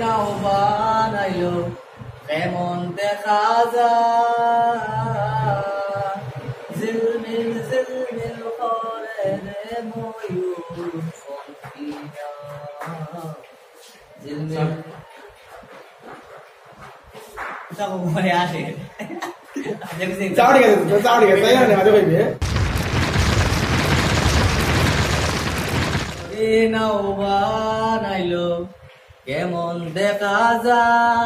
নাও বানাইলো কেমন দেখা যায় ঝিলমিল ঝিলমিল করে রে ময়ূর পঙ্খিয়া ঝিলমিল সব মনে আসে চাওড়ি গেছে তাই না মাঝে কইবে নাও বানাইলো কেমন দেখা যায়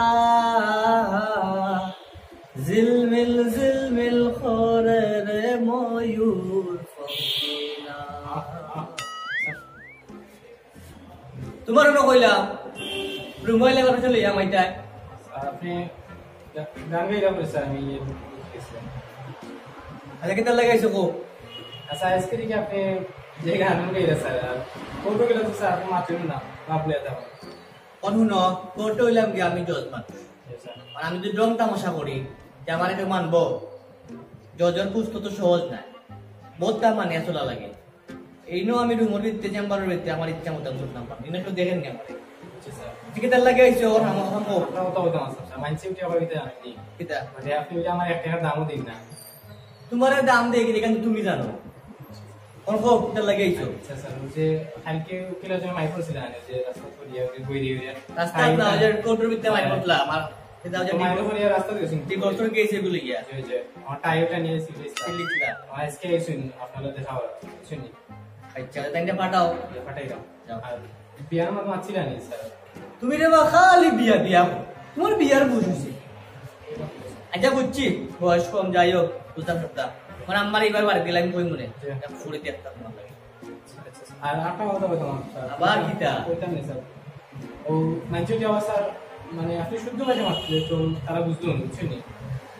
ঝিলমিল ঝিলমিল করে রে ময়ূর পঙ্খিয়া তোমার কইলাম রুমাইলে কথা চলে আমাইটা আপনি গান গাইরা বলছে আমি আচ্ছা কেন লাগাইছো কো আচ্ছা আজকে কি আপনি যে গান গাইরা স্যার ফটো গুলো তো স্যার মাত্র না আপনি এটা অনুন কোটো হইলাম কি আমি জজমান আর আমি তো রং তামাশা করি যে আমার এটা মানবো জজন পুস্ত তো সহজ না বহুতটা মানিয়া চলা লাগে এই নো আমি রুমের ভিতরে চেম্বারের ভিতরে আমার ইচ্ছা মতো করতাম পারি না একটু দেখেন নি আমারে ঠিক আছে লাগাইছো ওর আমার আমো কথা বলতে আছে মাইন্ডসেট কি হবে এটা আমি কিটা মানে আপনি যে আমার 1 টাকার দামও দিন না তোমার দাম দিয়ে কি দেখেন তুমি জানো কোন হোক এটা লাগাইছো আচ্ছা স্যার যে কালকে কিলো জন্য মাইক করছিল না যে রাস্তা করিয়া বই দিয়ে রাস্তা না যে কোটোর ভিতরে মাই করলা আমার এটা যে মাইক করিয়া রাস্তা দিয়েছেন ঠিক বছর গেছে গুলো গিয়া যে আমার টাইওটা নিয়ে লিখলা আমার আজকে শুন আপনাদের দেখাও শুনি আচ্ছা তাইটা পাঠাও পাঠাই দাও আর বিয়ার মত মাছিল না স্যার তুমি রে বা খালি বিয়া বিয়া তোমার বিয়ার বুঝছি আচ্ছা বুঝছি বয়স কম যাই হোক বুঝতাম সপ্তাহ মানে আমার এবার বাড়ি গেলাম কই মনে ফুড়ে দেখতাম তোমার লাগে আর একটা কথা বলতাম আবার কিটা কইতাম না স্যার ও মানছে যে স্যার মানে আপনি শুদ্ধ ভাষা মারতে তো তারা বুঝলো না বুঝছেন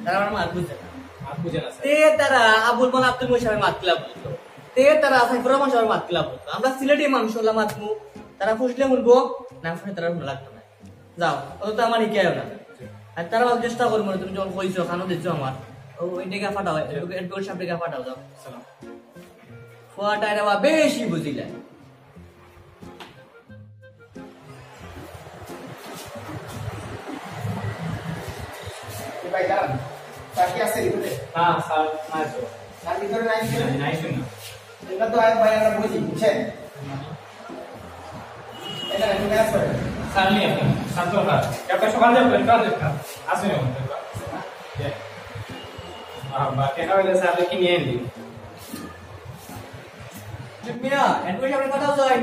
তারা আমার মাত বুঝছে না আর বুঝে না স্যার তে তারা আবুল মান আব্দুল মুশারফ মাতলা বুঝতো তে তারা সাইফুর রহমান সাহেব মাতলা বুঝতো আমরা সিলেটি মানুষ হলাম মাতমু তারা ফুসলে মুরবো না ফুসলে তারা ভালো লাগতো না যাও অত তো আমার হিকায় না আর তারা চেষ্টা করবো তুমি যখন কইছো খানো দিচ্ছ আমার ও এটাকে ফাটাও এডবল সাহেবকে ফাটাও যাও সালাম ফাটায় রে বা বেশি বুঝিলা ভাই দাঁড়ান বাকি আছে ভিতরে হ্যাঁ স্যার নাইছো তার ভিতরে নাই শুন এটা তো আর ভাই আমরা বুঝি বুঝছেন এটা নিয়ে আসো স্যার নিয়ে ছাত্র স্যার একটা সকাল যাবেন কাজ আসুন বাকি হইলে স্যার কি নিয়ে নিন মিয়া এডবল সাহেবের কথা যাই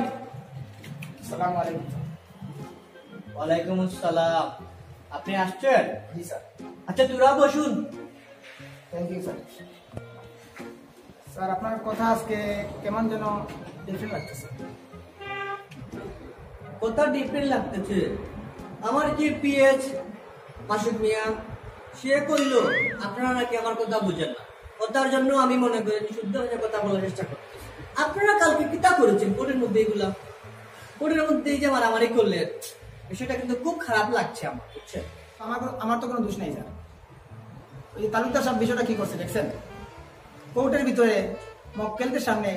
আসসালামু আলাইকুম ওয়ালাইকুম আসসালাম আপনি আসছেন জি স্যার আচ্ছা তোরা বসুন থ্যাংক ইউ স্যার স্যার আপনার কথা আজকে কেমন যেন ডিফারেন্ট লাগতেছে কথা ডিফারেন্ট লাগতেছে আমার যে পিএইচ মাসুদ মিয়া সে কইল আপনারা নাকি আমার কথা বুঝেন না কথার জন্য আমি মনে করি শুদ্ধ ভাষায় কথা বলার চেষ্টা করতেছি আপনারা কালকে কিতা করেছেন কোর্টের মধ্যে এগুলা কোর্টের মধ্যে এই যে মারামারি করলেন বিষয়টা কিন্তু খুব খারাপ লাগছে আমার বুঝছেন আমার তো কোনো দোষ নাই স্যার ওই তালুকদার সব বিষয়টা কি করছে দেখছেন কোর্টের ভিতরে মক্কেলদের সামনে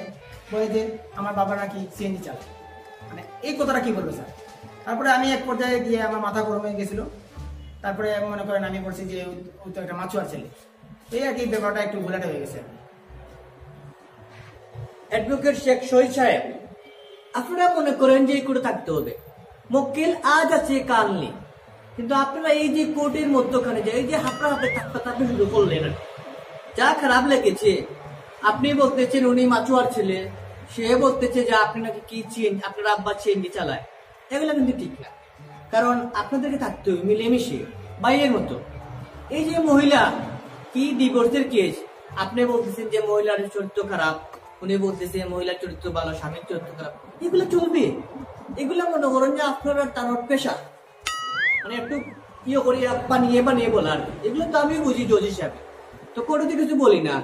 বলে যে আমার বাবা নাকি সিএনজি চালায় মানে এই কথাটা কি বলবো স্যার তারপরে আমি এক পর্যায়ে গিয়ে আমার মাথা গরম হয়ে গেছিল তারপরে মনে করেন আমি বলছি যে ওই তো একটা মাছুয়ার ছেলে এই আর কি ব্যাপারটা একটু ঘোলাটে হয়ে গেছে অ্যাডভোকেট শেখ শহীদ সাহেব আপনারা মনে করেন যে এই কোর্টে থাকতে হবে মক্কেল আজ আছে কাল নেই কিন্তু আপনারা এই যে কোর্টের মধ্যখানে যে এই যে হাতে থাকতে শুরু করলেন যা খারাপ লেগেছে আপনি বলতেছেন উনি মাছুয়ার ছেলে সে বলতেছে যে আপনি নাকি কি চেন আপনার আব্বা চেনজি চালায় এগুলো কিন্তু ঠিক না কারণ আপনাদেরকে থাকতে হবে মিলেমিশে বাইরের মতো এই যে মহিলা কি ডিভোর্সের কেস আপনি বলতেছেন যে মহিলার চরিত্র খারাপ উনি বলতেছে মহিলার চরিত্র ভালো স্বামীর চরিত্র খারাপ এগুলো চলবে এগুলো মনে করেন যে আপনারা তার পেশা মানে একটু ইয়ে করিয়া বানিয়ে বলার এগুলো তো আমি বুঝি জজ হিসাবে তো কোর্টে কিছু বলি না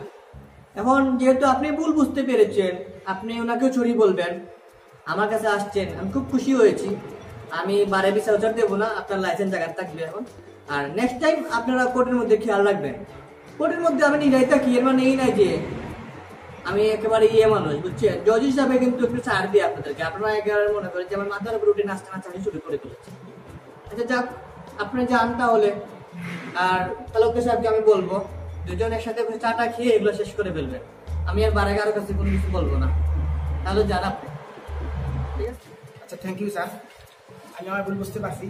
এখন যেহেতু আপনি ভুল বুঝতে পেরেছেন আপনি ওনাকেও ছড়িয়ে বলবেন আমার কাছে আসছেন আমি খুব খুশি হয়েছি আমি বারে বিচার দেবো না আপনার লাইসেন্স জায়গায় থাকবে এখন আর নেক্সট টাইম আপনারা কোর্টের মধ্যে খেয়াল রাখবেন কোর্টের মধ্যে আমি নিরাই থাকি এর মানে এই নাই যে আমি একেবারে মানুষ বুঝছেন জজ হিসাবে কিন্তু একটু ছাড় দিই আপনাদেরকে আপনারা একেবারে মনে করেন যে আমার মাথার উপর উঠে নাচতে শুরু করে ফেলেছে আচ্ছা যাক, আপনি যান তাহলে। আর তালুকদার সাহেবকে আমি বলবো দুজন একসাথে বসে চাটা খেয়ে এগুলো শেষ করে ফেলবেন। আমি আর বারে কারো কাছে কোনো কিছু বলবো না। তাহলে যান আপনি, ঠিক আছে? আচ্ছা, থ্যাংক ইউ স্যার, আমি আমার ভুল বুঝতে পারছি।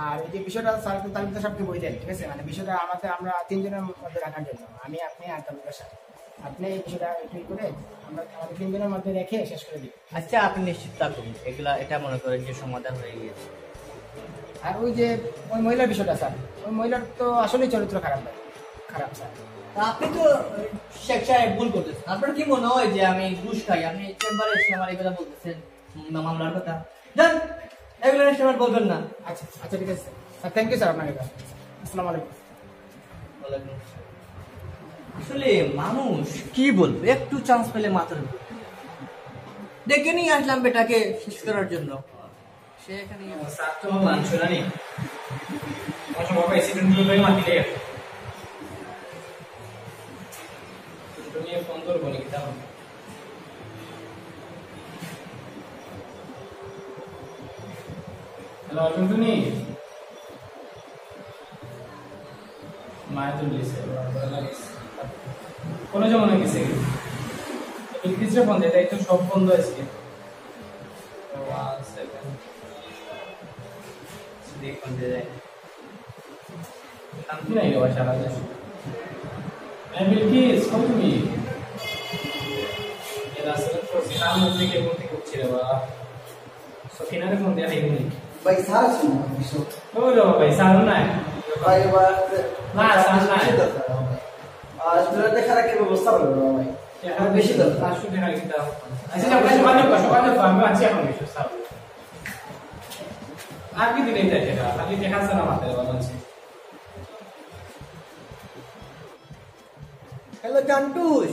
আর এই যে বিষয়টা স্যার তালুকদার সাহেবকে বই দেন, ঠিক আছে? মানে বিষয়টা আমরা তিনজনের মধ্যে রাখার জন্য, আমি, আপনি আর তালুকদার সাহেব, আপনি এই বিষয়টা একটু করে আমরা আমাদের তিনজনের মধ্যে রেখে শেষ করে দিই। আচ্ছা, আপনি নিশ্চিত থাকুন, এগুলা এটা মনে করেন যে সমাধান হয়ে গিয়েছে। আর ওই যে ওই মহিলার বিষয়টা স্যার, ওই মহিলার তো আসলেই চরিত্র খারাপ স্যার। আপনি তো শেখ সাহেব ভুল করতেছেন। আপনার কি মনে হয় যে আমি ঘুষ খাই? আপনি চেম্বারে এসে আমার এই কথা বলতেছেন, মামলার কথা। যান, এগুলো এসে আমার বলবেন না। আচ্ছা আচ্ছা, ঠিক আছে স্যার, থ্যাংক ইউ স্যার আপনাকে। আসসালামু আলাইকুম। আসলে মানুষ কি বলবে, একটু চান্স পেলে মাথার উপর ডেকে নিয়ে আসলাম বেটাকে শেষ করার জন্য। সে এখানে স্যার তো মানছো না নি, আমার সব বাবা অ্যাক্সিডেন্ট হয়ে মাটিতে গেছে। তুমি ফোন করবো নাকি? দাও। হ্যালো টুনটুনি, মায়ের তো লিখছে কোনো জমা গেছে ইংলিশে ফোন দেয়, একটু সব বন্ধ আজকে। দেখুন দেয় শান্তি নাই রে বাসা লাগে। বিলকিস কম তুমি রাস্তা তো সিনার মধ্যে কে বলতে করছি রে বাবা। সকিনারে ফোন দেয়া নাই নি ভাই স্যার আছেন না বিশ্ব ও রে বাবা স্যার নাই ভাই এবার না স্যার নাই আজ ধরে দেখার কি ব্যবস্থা করবে ভাই এখন বেশি তো 500 টাকা কিনতে হবে। আচ্ছা আপনি সকালে আমি আছি এখন বেশি স্যার আর কি দিলে এটা খালি দেখা ছাড়া মাথা বাবা আছে। হ্যালো জান্টুস,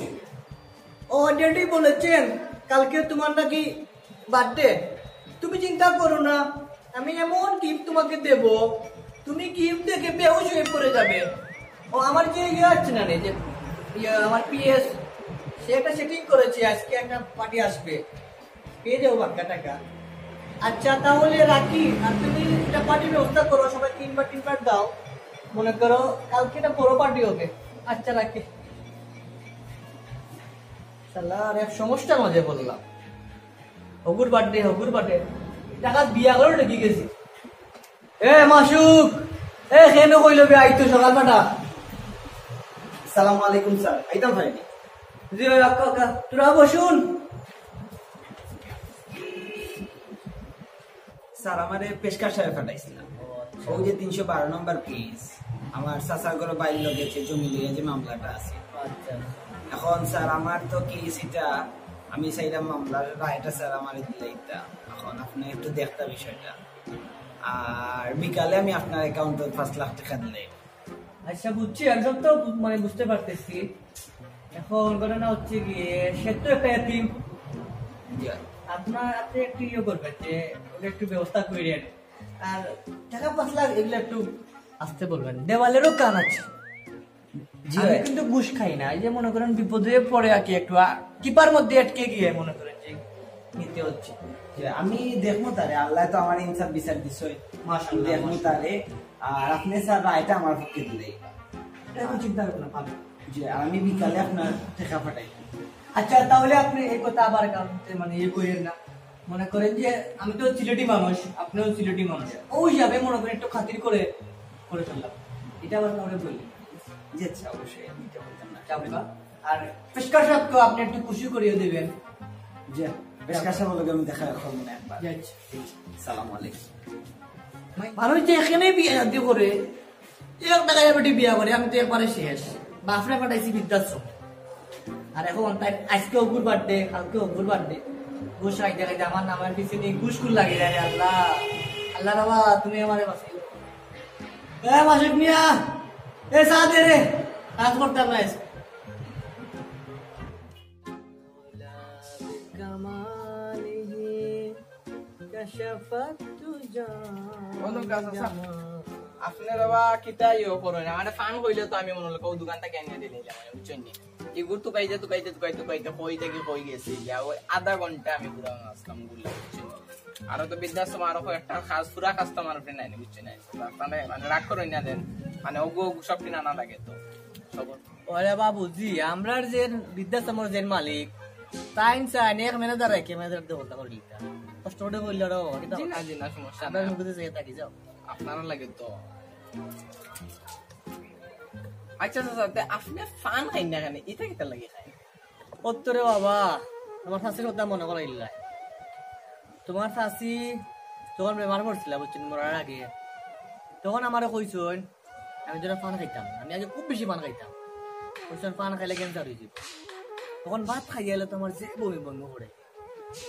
অলরেডি বলেছেন কালকে তোমার নাকি বার্থডে। তুমি চিন্তা করো না, আমি এমন গিফট তোমাকে দেব, তুমি গিফট দেখে বেহুশ হয়ে পড়ে যাবে। ও আমার যে ইয়ে আছে না রে, যে আমার পিএস, সে একটা সেটিং করেছে, আজকে একটা পার্টি আসবে, পেয়ে যাবো বাক্কা টাকা। আচ্ছা তাহলে রাখি, আর তুমি একটা পার্টির ব্যবস্থা করো, সবাই তিনবার দাও। মনে করো কালকে একটা বড় পার্টি হবে। আচ্ছা রাখি। আর এক সমস্যার মাঝে বললাম, হগুর বার্থডে টাকা বিয়া করে ঢুকি গেছি। এ মাসুক, এ কেন কইল বে আইতো সকাল বেটা? আসসালামু আলাইকুম স্যার, আইতাম ভাই। জি কাকা, তোরা বসুন। স্যার আমারে পেশকার সাহেব পাঠাইছিল, ওই যে 312 নম্বর কেস, আমার চাচার ঘরে বাইর লগেছে জমি লিয়ে যে মামলাটা আছে। আচ্ছা এখন স্যার আমার তো কেস এটা, আমি চাইলাম মামলার রায়টা স্যার আমার দিলে এটা। এখন আপনি একটু দেখতে বিষয়টা, আর বিকালে আমি আপনার অ্যাকাউন্টে 5 লাখ টাকা দিলে। আচ্ছা বুঝছি, একদম তো মানে বুঝতে পারতেছি। এখন ঘটনা হচ্ছে গিয়ে সে তো একটা এতিম। আপনি একটু ইয়ে করবেন যে ওটা একটু ব্যবস্থা করেন, আর টাকা 5 লাখ এগুলো একটু আসতে বলবেন। দেওয়ালেরও কান আছে, আমি কিন্তু ঘুষ খাই না। এই যে মনে করেন বিপদে পড়ে আর কি, একটু কিপার মধ্যে আটকে গিয়ে মনে করেন যে নিতে হচ্ছে। আমি দেখবো তারে, আল্লাহ তো আমার ইনসাফ বিচার দিছই, মাশাআল্লাহ দেখবো তারে। আর আপনি স্যার রায়টা আমার পক্ষে দিলে, চিন্তা করবেন না, পাবেন। জি, আর আমি বিকালে আপনার টাকা পাঠাই। আচ্ছা তাহলে আপনি এই কথা আবার কাউকে মানে ইয়ে করেন না। মনে করেন যে আমি তো সিলেটি মানুষ, আপনিও সিলেটি মানুষ, ওই হিসাবে মনে করেন একটু খাতির করে ফেললাম। এটা আবার কাউকে বলি জি আচ্ছা, অবশ্যই আমি এটা বলতাম না। চাপবা। আর পেশকার সাহেবকে আপনি একটু খুশি করিয়ে দেবেন। জি, পেশকার সাহেব লগে আমি দেখা করবো না একবার। যাচ্ছি। সালাম আলাইকুম। মানুষ যে এখানে বিয়ে শাদী করে, এক টাকায় বেটি বিয়া করে, আমি তো একবারে শেষ। বাপরে পাঠাইছি বৃদ্ধাশ্রম। আর এখন তাই আজকে অগুর বার্থডে, কালকে অগুর বার্থডে, ঘুষ রাখ দেখাইতে আমার নামের পিছনে ঘুষ কুল লাগে যায়। আল্লাহ আল্লাহ বাবা, তুমি আমারে বাঁচিয়ে দাও। মাসুক মিয়া, এ চা দে রে, কাজ করতাম না আজকে। আপনার বাবা কিতা ইয়ে করো না, মানে ফান কইলে তো আমি মনে হলো দোকানটা কেন দিলে বুঝছেন নি, এগুলো টুকাইতে কই থেকে কই গেছে, ওই আধা ঘন্টা আমি পুরো আসলাম গুলা বুঝছেন। আরো তো বৃদ্ধাশ্রম আরো একটা খাস পুরা কাস্টমার ফ্রেন্ড নাই বুঝছি না মানে মানে রাগ করই না দেন মানে ওগো সব কিনা না লাগে তো সব ওরে বাবুজি আমরার যে বৃদ্ধাশ্রমের যে মালিক তাই চাই এক ম্যানেজার রাখে ম্যানেজার দিয়ে হত্যা করে লিখা কষ্ট করে বলল রে জি না সমস্যা আপনার নাই মুখে যেয়ে থাকি যাও আপনারও লাগে তো আচ্ছা আচ্ছা আপনি ফান খাই না কেন এটা কিটা লাগে খাই উত্তরে বাবা তোমার শাশির কথা মনে করা ইল্লা তোমার শাশি তখন বেমার পড়ছিল বুঝছেন মরার আগে তখন আমারও কইছেন আমি যেন পান খাইতাম আমি আগে খুব বেশি পান খাইতাম কইছেন পান খাইলে ক্যান্সার হয়ে যাব তখন ভাত খাই গেলে তোমার যে বমি বন্ধ করে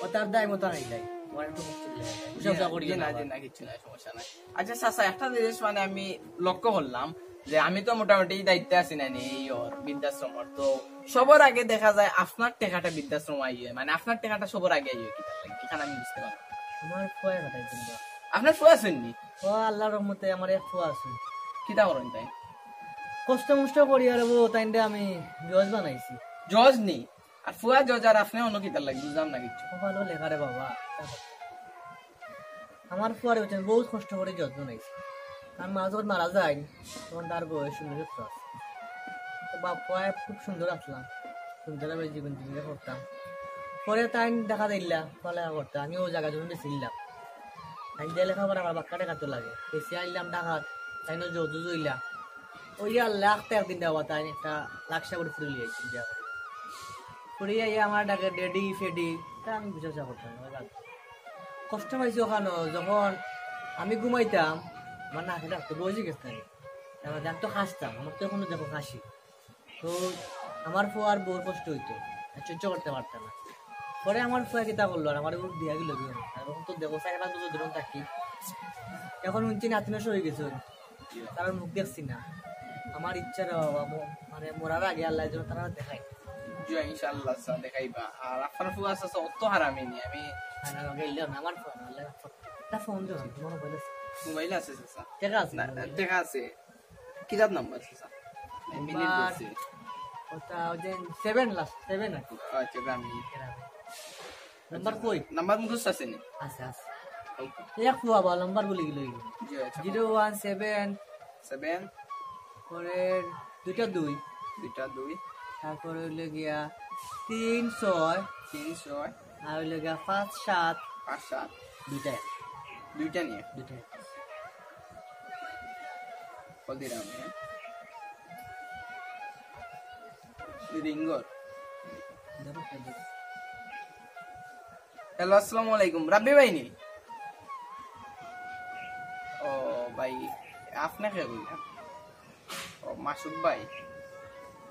ও তার দায় মতো খাইলাই তোমার একটু মুশকিল না কিছু নাই সমস্যা নাই আচ্ছা চাচা একটা জিনিস মানে আমি লক্ষ্য করলাম যে আমি তো মোটামুটি দায়িত্বে আছি না এই ওর বৃদ্ধাশ্রমর তো সবার আগে দেখা যায় আপনার টেকাটা বৃদ্ধাশ্রম আইয়ে মানে আপনার টেকাটা সবার আগে আইয়ে কি লাগে এখানে আমি বুঝতে পারি আমার ফুয়া কাটাইছেন আপনার ফুয়া শুননি ও আল্লাহর রহমতে আমার এক ফুয়া আছে কিতা করেন তাই কষ্ট মষ্ট করি আর তাই আমি জজ বানাইছি জজ নেই আর ফুয়া জজ আর আপনি অন্য কিতার লাগে বুঝলাম না কিছু ভালো লেখা রে বাবা আমার ফুয়ারে হচ্ছেন বহুত কষ্ট করে জজ বানাইছি আর মা যখন মারা যায় তখন তার বয়স 19 আছে তো বাবা খুব সুন্দর আসলাম সুন্দর ভাবে জীবন জীবন করতাম পরে তাই দেখা দিল্লা পড়ালেখা করতাম আমি ও জায়গা জন্য ছিলাম আমি যে লেখাপড়া আমার বাক্কা টাকা তো লাগে বেশি আইলাম ঢাকাত তাই না যৌতু জইলাম ওই লাখ টাকা একদিন দেওয়া তাই একটা লাখটা করে ফুরে লিয়েছি ফুরিয়ে আমার ডাকে ডেডি ফেডি তা আমি বুঝা করতাম কষ্ট পাইছি ওখানে যখন আমি ঘুমাইতাম আমার নাকে ডাকতো বসে গেছে আমার ডাক তো হাসতাম আমার তো এখনো দেখো হাসি তো আমার ফুয়ার বউর কষ্ট হইতো সহ্য করতে পারতাম না পরে আমার ফুয়া কিতা করলো আর আমার দিয়া গেল এখন তো দেখো 4-5 বছর ধরে থাকি এখন শুনছি নাতিনস হয়ে গেছে তার মুখ দেখছি না আমার ইচ্ছার মানে মরার আগে আল্লাহ যেন তারা দেখায় ইনশাআল্লাহ দেখাইবা আর আপনার ফুয়া আছে অত হারামি নি আমি আমার ফোন তা ফোন দিও তোমার মোবাইল আছে চাচা টাকা আছে না টাকা আছে কিতাব নাম্বার চাচা মিনিট বলছি ওটা যে 7 লাস্ট 7 আছে আচ্ছা গ্রামী নাম্বার কই নাম্বার মুখস্থ আছে নি আছে আছে এক ফুয়া বা নাম্বার বলি গেল 017 পরে দুইটা 2 তারপরে হইলে গিয়া 3-6 আর হইলে গিয়া 5-7 দুইটা নিয়ে কদিরাম রিঙ্গর হ্যালো আসসালামু আলাইকুম রাব্বি ভাই নি ও ভাই আপনাকে বললাম ও মাসুদ ভাই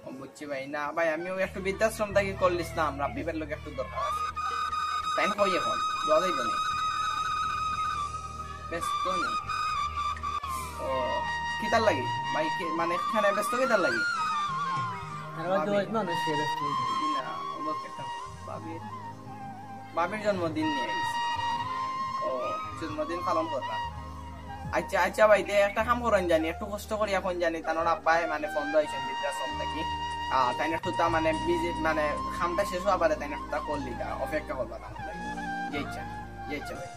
ও বুঝছি ভাই না ভাই আমিও একটু বৃদ্ধাশ্রম থেকে কল দিছিলাম রাব্বি ভাইয়ের লোক একটু দরকার আছে তাই না কই এখন যাওয়াই বলে ব্যস্ত নেই ও কিতার লাগে ভাই মানে এখানে ব্যস্ত কিতার লাগে বাবির জন্মদিন নিয়ে গেছি ও জন্মদিন পালন করলাম আচ্ছা আচ্ছা ভাই একটা কাম করেন জানি একটু কষ্ট করি এখন জানি তানোর আব্বাই মানে বন্ধ হয়েছেন বৃদ্ধাশ্রম থেকে তাই একটু তা মানে মানে খামটা শেষ হওয়া পারে তাই একটু তা করলি অপেক্ষা করবা তার যে ইচ্ছা ভাই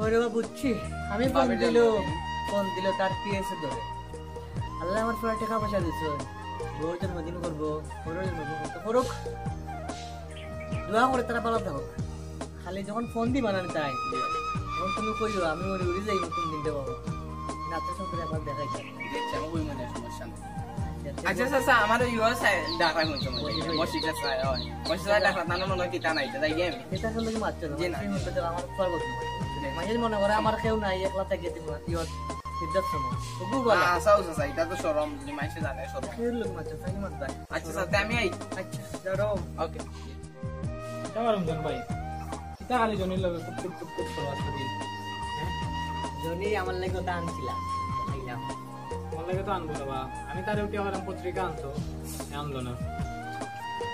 ওকে বুঝছি আমি ফোন দিল তার পিএসে ধরে আল্লাহ আমার পুরো টাকা পয়সা দিচ্ছে বউর জন্মদিন করবো করুক দোয়া করে তারা ভালো থাকুক খালি যখন ফোন দিবা না তাই তখন তুমি কইও আমি উড়ে যাই কোন দিনটা পাবো নাচের সাথে একবার দেখাই সমস্যা নেই আচ্ছা চাচা আমার ইউএস ডাকা হইছে মসজিদে চাই হয় মসজিদে ডাকা নানা মনে কি তা নাই তাই গেম এটা হলো কি মাত্র জি না আমার পর বলতে মাঝে মনে করে আমার কেউ নাই একলা থেকে দিব ইউ সিদ্ধার্থ তবু বলা আসাও চাচা এটা তো শরম তুমি মাইসে জানে শরম কেউ লোক মাত্র তাই মত ভাই আচ্ছা চাচা আমি আই আচ্ছা যাও ওকে কেমন রমজান ভাই এটা খালি জনির লগে টুক করে আসতে দিন জনি আমার লাগি কথা আনছিলাম খাইলাম তোমার লাগে তো আনবো না বা আমি তার উঠে আমার পত্রিকা আনতো আনলো না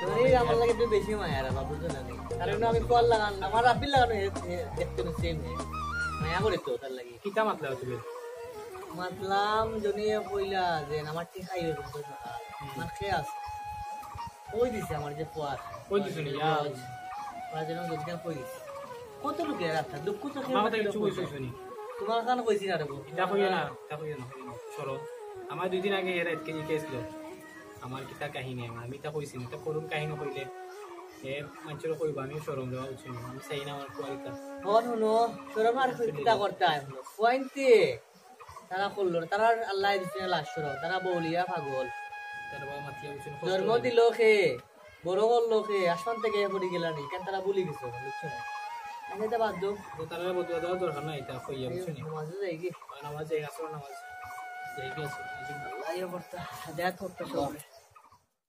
জনি আমার লাগে একটু বেশি মায়া রে বাবু তো জানি কারণ আমি কল লাগান আমার আপিল লাগানো দেখতে না সেম মায়া করে তো তার লাগি কিতা মাতলা তুমি মাতলাম জনি কইলা যে আমার ঠিক খাই হইব তো আমার কে আছে কই দিছে আমার যে পোয়ার কই দিছ নি যেন যদি কই দিছে কত লোকের রাস্তা দুঃখ চোখে আমার কথা কিছু কইছো শুনি তোমার কানে কইছি না রে বউ। এটা কইও না সরো আমার 2 দিন আগে এর এক কেজি কেসলো আমার কিতা কাহিনী আমি তা কইছি না করুন কাহিনী কইলে এ মানুষের কইবা আমি শরম দেওয়া উচিত না আমি চাই না আমার কোয়ালিটা হনো শরম আর চিন্তা করতে আইলো পয়েন্টে তারা করলো না, তারা আল্লাহ দিছে লাশ শরম, তারা বলিয়া পাগল তার বাবা মাতলে উচিত জন্ম দিল খে বড় করলো খে আসমান থেকে পড়ে গেলানি কেন তারা বলি গেছে বুঝছো না আমি এটা বাদ দাও তো তারা বদলা দেওয়া দরকার নাই এটা কইয়া বুঝছো নি মাঝে যাই কি নামাজ যাই আসর নামাজ যাই কি আছে আইও করতে দেখ করতে সব।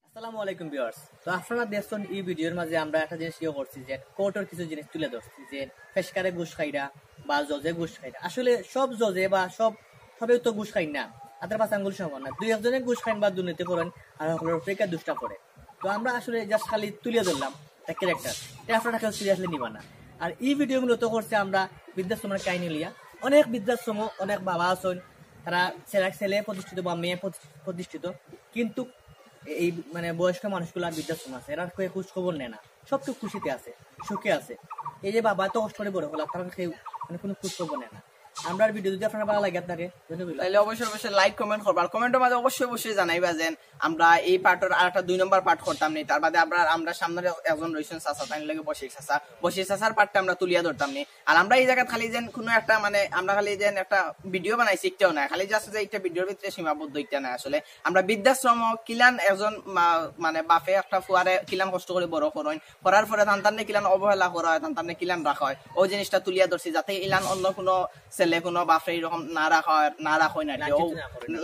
আসসালামু আলাইকুম ভিউয়ার্স, তো আপনারা দেখছেন এই ভিডিওর মাঝে আমরা একটা জিনিস ইয়ে করছি যে কোর্টের কিছু জিনিস তুলে ধরছি যে পেশকারে ঘুষ খাইরা বা জজে ঘুষ খাইরা। আসলে সব জজে বা সবেও তো ঘুষ খাই না, তাদের পাশে আঙ্গুল সমান না, 2-1 ঘুষ খাইন বা দুর্নীতি করেন আর সকলের ফেকা দুষ্টা করে। তো আমরা আসলে জাস্ট খালি তুলে ধরলাম একটা ক্যারেক্টার, এটা আপনারা কেউ সিরিয়াসলি নিবা না। আর এই ভিডিওগুলো তো করছে আমরা বৃদ্ধাশ্রমের কাহিনী লিয়া। অনেক বৃদ্ধাশ্রম অনেক বাবা আছেন, তারা ছেলে প্রতিষ্ঠিত বা মেয়ে প্রতিষ্ঠিত, কিন্তু এই মানে বয়স্ক মানুষগুলো বৃদ্ধাশ্রম আছে, এরা কেউ খোঁজ খবর নেয় না, সবটুকু খুশিতে আছে, সুখে আছে। এই যে বাবা তো কষ্ট করে বড় হলো, তারা কেউ মানে কোনো খোঁজ খবর নেয় না। আমরা ভিডিও যদি আপনার ভালো লাগে আপনাকে তাহলে অবশ্যই লাইক কমেন্ট করবা, আর কমেন্টের মাঝে অবশ্যই জানাইবা যে আমরা এই পার্টের আর একটা 2 নম্বর পার্ট করতাম নি, তার বাদে আমরা সামনে একজন রয়েছেন চাচা, তাই লাগে বসির চাচার পার্টটা আমরা তুলিয়া ধরতাম নি। আর আমরা এই জায়গায় খালি যেন কোনো একটা মানে আমরা খালি যেন একটা ভিডিও বানাইছি একটাও না, খালি জাস্ট যে একটা ভিডিওর ভিতরে সীমাবদ্ধ একটা না। আসলে আমরা বৃদ্ধাশ্রম কিলান একজন মানে বাপে একটা ফুয়ারে কিলান কষ্ট করে বড় করার পরে তান্তানে কিলান অবহেলা করা হয়, তান্তানে কিলান রাখা হয়, ওই জিনিসটা তুলিয়া ধরছি যাতে ইলান অন্য কোনো ছেলে কোনো বাপে এরকম না রাখা হয় না,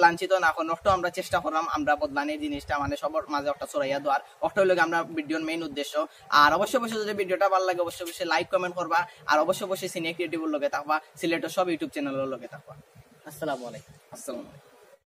লাঞ্ছিত না করে। ওটাও আমরা চেষ্টা করলাম আমরা বদলানির জিনিসটা মানে সবার মাঝে একটা ছড়াইয়া দেওয়ার, ওটাই হলো আমরা ভিডিওর মেইন উদ্দেশ্য। আর অবশ্যই যদি ভিডিওটা ভালো লাগে অবশ্যই লাইক কমেন্ট করবা, আর অবশ্যই সিনে ক্রিয়েটিভের লগে থাকবা, সিলেটের সব ইউটিউব চ্যানেলের লগে থাকবা। আসসালামু আলাইকুম। আসসালামু আলাইকুম।